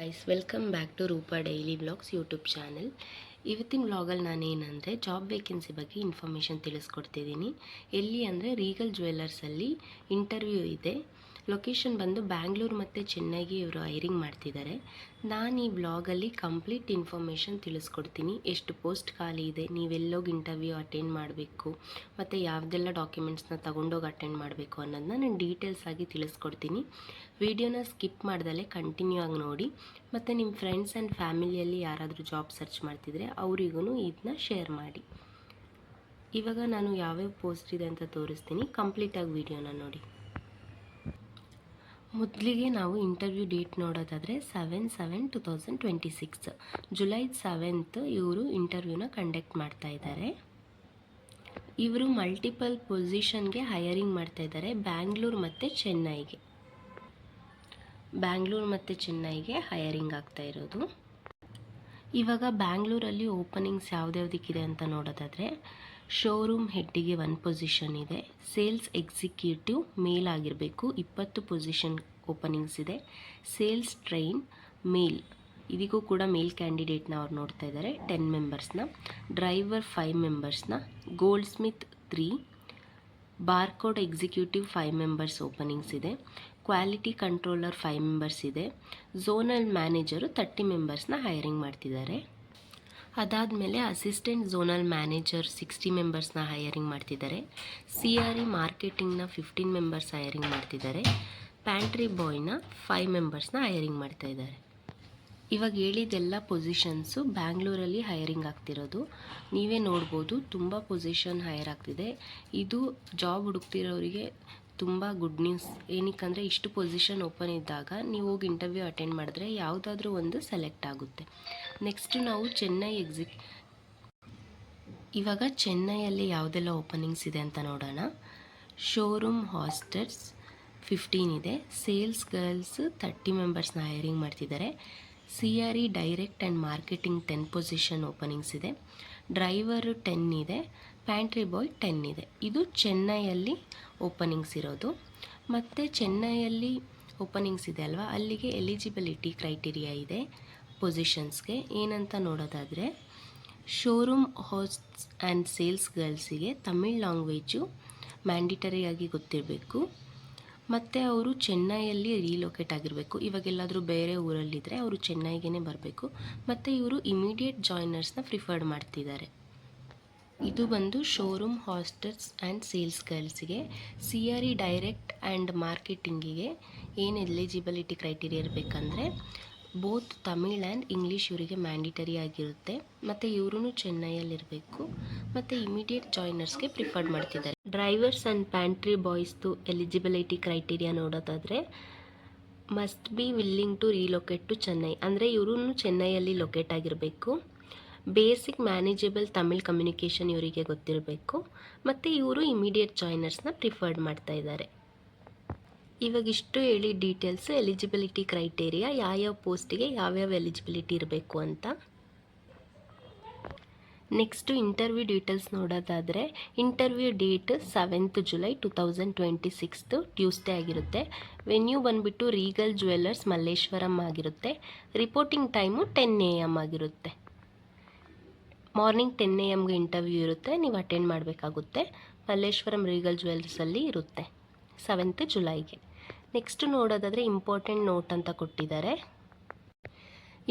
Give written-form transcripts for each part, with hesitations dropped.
Guys welcome back to Roopa daily vlogs YouTube channel. ಇವತ್ತಿನ ವ್ಲಾಗಲ್ಲಿ ನಾನೇನಂದರೆ ಜಾಬ್ ವೇಕೆನ್ಸಿ ಬಗ್ಗೆ ಇನ್ಫಾರ್ಮೇಷನ್ ತಿಳಿಸ್ಕೊಡ್ತಿದ್ದೀನಿ. ಎಲ್ಲಿ ಅಂದರೆ ರೀಗಲ್ ಜ್ಯುವೆಲ್ಲರ್ಸಲ್ಲಿ ಇಂಟರ್ವ್ಯೂ ಇದೆ. ಲೊಕೇಶನ್ ಬಂದು ಬ್ಯಾಂಗ್ಳೂರು ಮತ್ತು ಚೆನ್ನೈಗೆ ಇವರು ಹೈರಿಂಗ್ ಮಾಡ್ತಿದ್ದಾರೆ. ನಾನು ಈ ವ್ಲಾಗಲ್ಲಿ ಕಂಪ್ಲೀಟ್ ಇನ್ಫಾರ್ಮೇಷನ್ ತಿಳಿಸ್ಕೊಡ್ತೀನಿ. ಎಷ್ಟು ಪೋಸ್ಟ್ ಖಾಲಿ ಇದೆ, ನೀವೆಲ್ಲೋಗಿ ಇಂಟರ್ವ್ಯೂ ಅಟೆಂಡ್ ಮಾಡಬೇಕು ಮತ್ತು ಯಾವುದೆಲ್ಲ ಡಾಕ್ಯುಮೆಂಟ್ಸ್ನ ತೊಗೊಂಡೋಗಿ ಅಟೆಂಡ್ ಮಾಡಬೇಕು ಅನ್ನೋದನ್ನ ನಾನು ಡೀಟೇಲ್ಸ್ ಆಗಿ ತಿಳಿಸ್ಕೊಡ್ತೀನಿ. ವಿಡಿಯೋನ ಸ್ಕಿಪ್ ಮಾಡ್ದಲೇ ಕಂಟಿನ್ಯೂ ಆಗಿ ನೋಡಿ. ಮತ್ತು ನಿಮ್ಮ ಫ್ರೆಂಡ್ಸ್ ಆ್ಯಂಡ್ ಫ್ಯಾಮಿಲಿಯಲ್ಲಿ ಯಾರಾದರೂ ಜಾಬ್ ಸರ್ಚ್ ಮಾಡ್ತಿದ್ರೆ ಅವರಿಗೂ ಇದನ್ನ ಶೇರ್ ಮಾಡಿ. ಇವಾಗ ನಾನು ಯಾವ್ಯಾವ ಪೋಸ್ಟ್ ಇದೆ ಅಂತ ತೋರಿಸ್ತೀನಿ, ಕಂಪ್ಲೀಟಾಗಿ ವಿಡಿಯೋನ ನೋಡಿ. ಮೊದಲಿಗೆ ನಾವು ಇಂಟರ್ವ್ಯೂ ಡೇಟ್ ನೋಡೋದಾದರೆ 7/7/2026 ಜುಲೈ 7th ಇವರು ಇಂಟರ್ವ್ಯೂನ ಕಂಡಕ್ಟ್ ಮಾಡ್ತಾ ಇದ್ದಾರೆ. ಇವರು ಮಲ್ಟಿಪಲ್ ಪೊಸಿಷನ್ಗೆ ಹೈರಿಂಗ್ ಮಾಡ್ತಾ ಇದ್ದಾರೆ. ಬ್ಯಾಂಗ್ಳೂರು ಮತ್ತು ಚೆನ್ನೈಗೆ ಹೈರಿಂಗ್ ಆಗ್ತಾ ಇರೋದು. ಇವಾಗ ಬ್ಯಾಂಗ್ಳೂರಲ್ಲಿ ಓಪನಿಂಗ್ಸ್ ಯಾವುದ್ಯಾವುದಕ್ಕಿದೆ ಅಂತ ನೋಡೋದಾದರೆ ಶೋರೂಮ್ ಹೆಡ್ಡಿಗೆ 1 ಪೊಸಿಷನ್ ಇದೆ. ಸೇಲ್ಸ್ ಎಕ್ಸಿಕ್ಯೂಟಿವ್ ಮೇಲ್ ಆಗಿರಬೇಕು, 20 ಪೊಸಿಷನ್ ಓಪನಿಂಗ್ಸ್ ಇದೆ. ಸೇಲ್ಸ್ ಟ್ರೈನ್ ಮೇಲ್, ಇದಕ್ಕೂ ಕೂಡ ಮೇಲ್ ಕ್ಯಾಂಡಿಡೇಟ್ನ ಅವ್ರು ನೋಡ್ತಾ ಇದ್ದಾರೆ, 10 ಮೆಂಬರ್ಸ್ನ. ಡ್ರೈವರ್ 5 ಮೆಂಬರ್ಸ್ನ. Goldsmith 3. Barcode executive 5 members openings ಇದೆ. ಕ್ವಾಲಿಟಿ ಕಂಟ್ರೋಲರ್ 5 ಮೆಂಬರ್ಸ್ ಇದೆ. ಝೋನಲ್ ಮ್ಯಾನೇಜರು 30 ಮೆಂಬರ್ಸ್ನ ಹೈರಿಂಗ್ ಮಾಡ್ತಿದ್ದಾರೆ. ಅದಾದಮೇಲೆ ಅಸಿಸ್ಟೆಂಟ್ ಝೋನಲ್ ಮ್ಯಾನೇಜರ್ 60 ಮೆಂಬರ್ಸ್ನ ಹೈರಿಂಗ್ ಮಾಡ್ತಿದ್ದಾರೆ. CRE ಮಾರ್ಕೆಟಿಂಗ್ನ 15 ಮೆಂಬರ್ಸ್ ಹೈರಿಂಗ್ ಮಾಡ್ತಿದ್ದಾರೆ. ಪ್ಯಾಂಟ್ರಿ ಬಾಯ್ನ 5 ಮೆಂಬರ್ಸ್ನ ಹೈರಿಂಗ್ ಮಾಡ್ತಾ ಇದ್ದಾರೆ. ಇವಾಗ ಹೇಳಿದೆಲ್ಲ ಪೊಸಿಷನ್ಸು ಬ್ಯಾಂಗ್ಳೂರಲ್ಲಿ ಹೈರಿಂಗ್ ಆಗ್ತಿರೋದು. ನೀವೇ ನೋಡ್ಬೋದು, ತುಂಬ ಪೊಸಿಷನ್ ಹೈರ್ ಆಗ್ತಿದೆ. ಇದು ಜಾಬ್ ಹುಡುಕ್ತಿರೋರಿಗೆ ತುಂಬ ಗುಡ್ ನ್ಯೂಸ್. ಏನಕ್ಕಂದರೆ ಇಷ್ಟು ಪೊಸಿಷನ್ ಓಪನ್ ಇದ್ದಾಗ ನೀವು ಹೋಗಿ ಇಂಟರ್ವ್ಯೂ ಅಟೆಂಡ್ ಮಾಡಿದ್ರೆ ಯಾವುದಾದ್ರೂ ಒಂದು ಸೆಲೆಕ್ಟ್ ಆಗುತ್ತೆ. ನೆಕ್ಸ್ಟು ನಾವು ಇವಾಗ ಚೆನ್ನೈಯಲ್ಲಿ ಯಾವುದೆಲ್ಲ ಓಪನಿಂಗ್ಸ್ ಇದೆ ಅಂತ ನೋಡೋಣ. ಶೋರೂಮ್ ಹಾಸ್ಟೆಸ್ 15 ಇದೆ. ಸೇಲ್ಸ್ ಗರ್ಲ್ಸ್ 30 ಮೆಂಬರ್ಸ್ನ ಹೈರಿಂಗ್ ಮಾಡ್ತಿದ್ದಾರೆ. CRE direct and marketing 10 position openings ಇದೆ. ಡ್ರೈವರು 10 ಇದೆ. ಪ್ಯಾಂಟ್ರಿ ಬಾಯ್ 10 ಇದೆ. ಇದು ಚೆನ್ನೈಯಲ್ಲಿ ಓಪನಿಂಗ್ಸ್ ಇರೋದು. ಮತ್ತು ಚೆನ್ನೈಯಲ್ಲಿ ಓಪನಿಂಗ್ಸ್ ಇದೆ ಅಲ್ವಾ, ಅಲ್ಲಿಗೆ ಎಲಿಜಿಬಿಲಿಟಿ ಕ್ರೈಟೀರಿಯಾ ಇದೆ ಪೊಸಿಷನ್ಸ್ಗೆ. ಏನಂತ ನೋಡೋದಾದರೆ ಶೋರೂಮ್ ಹೋಸ್ಟ್ಸ್ ಆ್ಯಂಡ್ ಸೇಲ್ಸ್ ಗರ್ಲ್ಸಿಗೆ ತಮಿಳ್ ಲ್ಯಾಂಗ್ವೇಜು ಮ್ಯಾಂಡಿಟರಿಯಾಗಿ ಗೊತ್ತಿರಬೇಕು. ಮತ್ತು ಅವರು ಚೆನ್ನೈಯಲ್ಲಿ ರೀಲೊಕೇಟ್ ಆಗಿರಬೇಕು. ಇವಾಗೆಲ್ಲಾದರೂ ಬೇರೆ ಊರಲ್ಲಿದ್ದರೆ ಅವರು ಚೆನ್ನೈಗೆ ಬರಬೇಕು. ಮತ್ತು ಇವರು ಇಮಿಡಿಯೇಟ್ ಜಾಯ್ನರ್ಸ್ನ ಪ್ರಿಫರ್ಡ್ ಮಾಡ್ತಿದ್ದಾರೆ. ಇದು ಬಂದು ಶೋರೂಮ್ ಹಾಸ್ಟೆಸ್ ಆ್ಯಂಡ್ ಸೇಲ್ಸ್ ಗರ್ಲ್ಸಿಗೆ. CRE ಡೈರೆಕ್ಟ್ ಆ್ಯಂಡ್ ಮಾರ್ಕೆಟಿಂಗಿಗೆ ಏನು ಎಲಿಜಿಬಿಲಿಟಿ ಕ್ರೈಟೀರಿಯಾ ಇರಬೇಕಂದ್ರೆ ಬೋತ್ ತಮಿಳ್ ಆ್ಯಂಡ್ ಇಂಗ್ಲೀಷ್ ಇವರಿಗೆ ಮ್ಯಾಂಡಿಟರಿ ಆಗಿರುತ್ತೆ. ಮತ್ತು ಇವ್ರೂ ಚೆನ್ನೈಯಲ್ಲಿರಬೇಕು. ಮತ್ತು ಇಮಿಡಿಯೇಟ್ ಜಾಯ್ನರ್ಸ್ಗೆ ಪ್ರಿಫರ್ಡ್ ಮಾಡ್ತಿದ್ದಾರೆ. ಡ್ರೈವರ್ಸ್ ಆ್ಯಂಡ್ ಪ್ಯಾಂಟ್ರಿ ಬಾಯ್ಸ್ದು ಎಲಿಜಿಬಿಲಿಟಿ ಕ್ರೈಟೀರಿಯಾ ನೋಡೋದಾದರೆ must be willing to relocate to Chennai, ಅಂದರೆ ಇವ್ರೂ ಚೆನ್ನೈಯಲ್ಲಿ ಲೊಕೇಟ್ ಆಗಿರಬೇಕು. ಬೇಸಿಕ್ ಮ್ಯಾನೇಜಬಲ್ ತಮಿಳ್ ಕಮ್ಯುನಿಕೇಷನ್ ಇವರಿಗೆ ಗೊತ್ತಿರಬೇಕು. ಮತ್ತು ಇವರು ಇಮಿಡಿಯೇಟ್ ಜಾಯ್ನರ್ಸ್ನ ಪ್ರಿಫರ್ಡ್ ಮಾಡ್ತಾ ಇದ್ದಾರೆ. ಇವಾಗಿಷ್ಟು ಹೇಳಿ ಡೀಟೇಲ್ಸು ಎಲಿಜಿಬಿಲಿಟಿ ಕ್ರೈಟೇರಿಯಾ, ಯಾವ್ಯಾವ ಪೋಸ್ಟಿಗೆ ಯಾವ್ಯಾವ ಎಲಿಜಿಬಿಲಿಟಿ ಇರಬೇಕು ಅಂತ. ನೆಕ್ಸ್ಟು ಇಂಟರ್ವ್ಯೂ ಡೀಟೇಲ್ಸ್ ನೋಡೋದಾದರೆ interview date 7th July 2026 Tuesday ಆಗಿರುತ್ತೆ. ವೆನ್ಯೂ ಬಂದುಬಿಟ್ಟು ರೀಗಲ್ ಜ್ಯುವೆಲ್ಲರ್ಸ್ ಮಲ್ಲೇಶ್ವರಂ ಆಗಿರುತ್ತೆ. ರಿಪೋರ್ಟಿಂಗ್ ಟೈಮು 10 AM ಆಗಿರುತ್ತೆ. ಮಾರ್ನಿಂಗ್ 10 AMಗೆ ಇಂಟರ್ವ್ಯೂ ಇರುತ್ತೆ, ನೀವು ಅಟೆಂಡ್ ಮಾಡಬೇಕಾಗುತ್ತೆ. ಮಲ್ಲೇಶ್ವರಂ ರೀಗಲ್ ಜ್ಯುವೆಲ್ಲರ್ಸಲ್ಲಿ ಇರುತ್ತೆ 7th ಜುಲೈಗೆ. ನೆಕ್ಸ್ಟು ನೋಡೋದಾದರೆ ಇಂಪಾರ್ಟೆಂಟ್ ನೋಟ್ ಅಂತ ಕೊಟ್ಟಿದ್ದಾರೆ.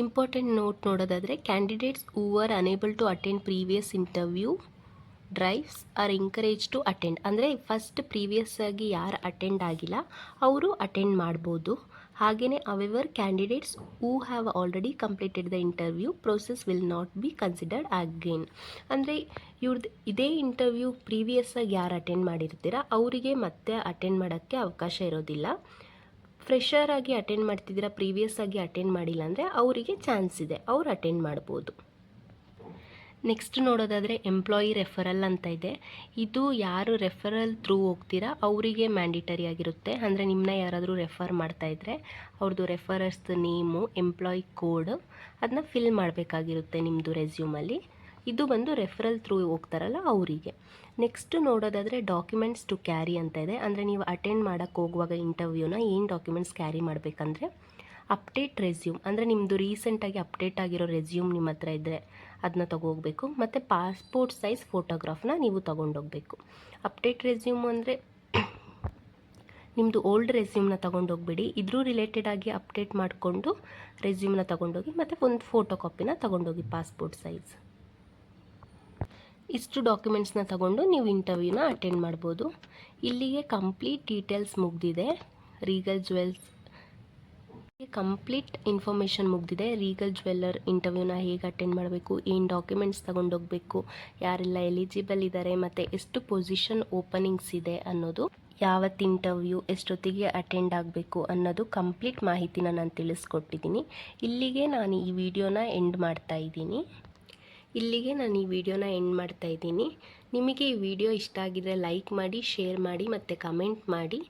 ಇಂಪಾರ್ಟೆಂಟ್ ನೋಟ್ ನೋಡೋದಾದರೆ candidates who are unable to attend previous interview drives are encourage to attend, ಅಂದರೆ ಫಸ್ಟ್ ಪ್ರೀವಿಯಸ್ ಆಗಿ ಯಾರು ಅಟೆಂಡ್ ಆಗಿಲ್ಲ ಅವರು ಅಟೆಂಡ್ ಮಾಡ್ಬೋದು. ಹಾಗೆಯೇ however candidates who have already completed the interview process will not be considered again, ಅಂದರೆ ಇವ್ರದ್ದು ಇದೇ ಇಂಟರ್ವ್ಯೂ ಪ್ರೀವಿಯಸ್ ಆಗಿ ಯಾರು ಅಟೆಂಡ್ ಮಾಡಿರ್ತೀರ ಅವರಿಗೆ ಮತ್ತೆ ಅಟೆಂಡ್ ಮಾಡೋಕ್ಕೆ ಅವಕಾಶ ಇರೋದಿಲ್ಲ. ಫ್ರೆಷರ್ ಆಗಿ ಅಟೆಂಡ್ ಮಾಡ್ತಿದ್ದೀರಾ, ಪ್ರೀವಿಯಸ್ ಆಗಿ ಅಟೆಂಡ್ ಮಾಡಿಲ್ಲ ಅಂದರೆ ಅವರಿಗೆ ಚಾನ್ಸ್ ಇದೆ, ಅವ್ರು ಅಟೆಂಡ್ ಮಾಡ್ಬೋದು. ನೆಕ್ಸ್ಟ್ ನೋಡೋದಾದರೆ ಎಂಪ್ಲಾಯಿ ರೆಫರಲ್ ಅಂತ ಇದೆ. ಇದು ಯಾರು ರೆಫರಲ್ ಥ್ರೂ ಹೋಗ್ತೀರಾ ಅವರಿಗೆ ಮ್ಯಾಂಡಿಟರಿ ಆಗಿರುತ್ತೆ. ಅಂದರೆ ನಿಮ್ಮನ್ನ ಯಾರಾದರೂ ರೆಫರ್ ಮಾಡ್ತಾಯಿದ್ರೆ ಅವ್ರದ್ದು ರೆಫರರ್ಸ್ ನೇಮು, ಎಂಪ್ಲಾಯಿ ಕೋಡ್ ಅದನ್ನ ಫಿಲ್ ಮಾಡಬೇಕಾಗಿರುತ್ತೆ ನಿಮ್ಮದು ರೆಸ್ಯೂಮಲ್ಲಿ. ಇದು ಬಂದು ರೆಫರಲ್ ಥ್ರೂ ಹೋಗ್ತಾರಲ್ಲ ಅವರಿಗೆ. ನೆಕ್ಸ್ಟ್ ನೋಡೋದಾದರೆ ಡಾಕ್ಯುಮೆಂಟ್ಸ್ ಟು ಕ್ಯಾರಿ ಅಂತ ಇದೆ. ಅಂದರೆ ನೀವು ಅಟೆಂಡ್ ಮಾಡೋಕ್ಕೆ ಹೋಗುವಾಗ ಇಂಟರ್ವ್ಯೂನ ಏನು ಡಾಕ್ಯುಮೆಂಟ್ಸ್ ಕ್ಯಾರಿ ಮಾಡಬೇಕಂದ್ರೆ ಅಪ್ಡೇಟ್ ರೆಸ್ಯೂಮ್ ಅಂದರೆ ನಿಮ್ಮದು ರೀಸೆಂಟಾಗಿ ಅಪ್ಡೇಟ್ ಆಗಿರೋ ರೆಸ್ಯೂಮ್ ನಿಮ್ಮ ಹತ್ರ ಇದ್ದರೆ ಅದನ್ನ ತೊಗೋಗ್ಬೇಕು. ಮತ್ತು ಪಾಸ್ಪೋರ್ಟ್ ಸೈಜ್ ಫೋಟೋಗ್ರಾಫ್ನ ನೀವು ತೊಗೊಂಡೋಗ್ಬೇಕು. ಅಪ್ಡೇಟ್ ರೆಸ್ಯೂಮ್ ಅಂದರೆ ನಿಮ್ಮದು ಓಲ್ಡ್ ರೆಸ್ಯೂಮ್ನ ತೊಗೊಂಡೋಗ್ಬಿಡಿ, ಇದ್ರೂ ರಿಲೇಟೆಡ್ ಆಗಿ ಅಪ್ಡೇಟ್ ಮಾಡಿಕೊಂಡು ರೆಸ್ಯೂಮ್ನ ತೊಗೊಂಡೋಗಿ ಮತ್ತು ಒಂದು ಫೋಟೋ ಕಾಪಿನ ತೊಗೊಂಡೋಗಿ ಪಾಸ್ಪೋರ್ಟ್ ಸೈಜ್. ಇಷ್ಟು ಡಾಕ್ಯುಮೆಂಟ್ಸ್ನ ತಗೊಂಡು ನೀವು ಇಂಟರ್ವ್ಯೂನ ಅಟೆಂಡ್ ಮಾಡ್ಬೋದು. ಇಲ್ಲಿಗೆ ಕಂಪ್ಲೀಟ್ ಡೀಟೇಲ್ಸ್ ಮುಗ್ದಿದೆ. ರೀಗಲ್ ಜ್ಯುವೆಲ್ಸ್ ಕಂಪ್ಲೀಟ್ ಇನ್ಫಾರ್ಮೇಷನ್ ಮುಗ್ದಿದೆ. ರೀಗಲ್ ಜ್ಯುವೆಲ್ಲರ್ ಇಂಟರ್ವ್ಯೂನ ಹೇಗೆ ಅಟೆಂಡ್ ಮಾಡಬೇಕು, ಏನು ಡಾಕ್ಯುಮೆಂಟ್ಸ್ ತೊಗೊಂಡೋಗ್ಬೇಕು, ಯಾರೆಲ್ಲ ಎಲಿಜಿಬಲ್ ಇದ್ದಾರೆ, ಮತ್ತು ಎಷ್ಟು ಪೊಸಿಷನ್ ಓಪನಿಂಗ್ಸ್ ಇದೆ ಅನ್ನೋದು, ಯಾವತ್ತು ಇಂಟರ್ವ್ಯೂ, ಎಷ್ಟೊತ್ತಿಗೆ ಅಟೆಂಡ್ ಆಗಬೇಕು ಅನ್ನೋದು ಕಂಪ್ಲೀಟ್ ಮಾಹಿತಿನ ನಾನು ತಿಳಿಸ್ಕೊಟ್ಟಿದ್ದೀನಿ. ಇಲ್ಲಿಗೆ ನಾನು ಈ ವಿಡಿಯೋನ ಎಂಡ್ ಮಾಡ್ತಾ ಇದ್ದೀನಿ. ನಿಮಗೆ ಈ ವಿಡಿಯೋ ಇಷ್ಟ ಆಗಿದ್ರೆ ಲೈಕ್ ಮಾಡಿ, ಶೇರ್ ಮಾಡಿ ಮತ್ತು ಕಮೆಂಟ್ ಮಾಡಿ.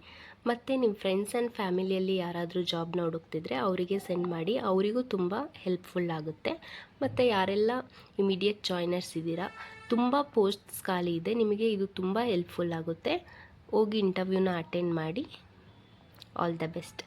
ಮತ್ತು ನಿಮ್ಮ ಫ್ರೆಂಡ್ಸ್ ಆ್ಯಂಡ್ ಫ್ಯಾಮಿಲಿಯಲ್ಲಿ ಯಾರಾದರೂ ಜಾಬ್ನ ಹುಡುಕ್ತಿದ್ರೆ ಅವರಿಗೆ ಸೆಂಡ್ ಮಾಡಿ, ಅವರಿಗೂ ತುಂಬ ಹೆಲ್ಪ್ಫುಲ್ ಆಗುತ್ತೆ. ಮತ್ತು ಯಾರೆಲ್ಲ ಇಮಿಡಿಯೇಟ್ ಜಾಯ್ನರ್ಸ್ ಇದ್ದೀರಾ, ತುಂಬ ಪೋಸ್ಟ್ಸ್ ಖಾಲಿ ಇದೆ, ನಿಮಗೆ ಇದು ತುಂಬ ಹೆಲ್ಪ್ಫುಲ್ ಆಗುತ್ತೆ. ಹೋಗಿ ಇಂಟರ್ವ್ಯೂನ ಅಟೆಂಡ್ ಮಾಡಿ. All the best.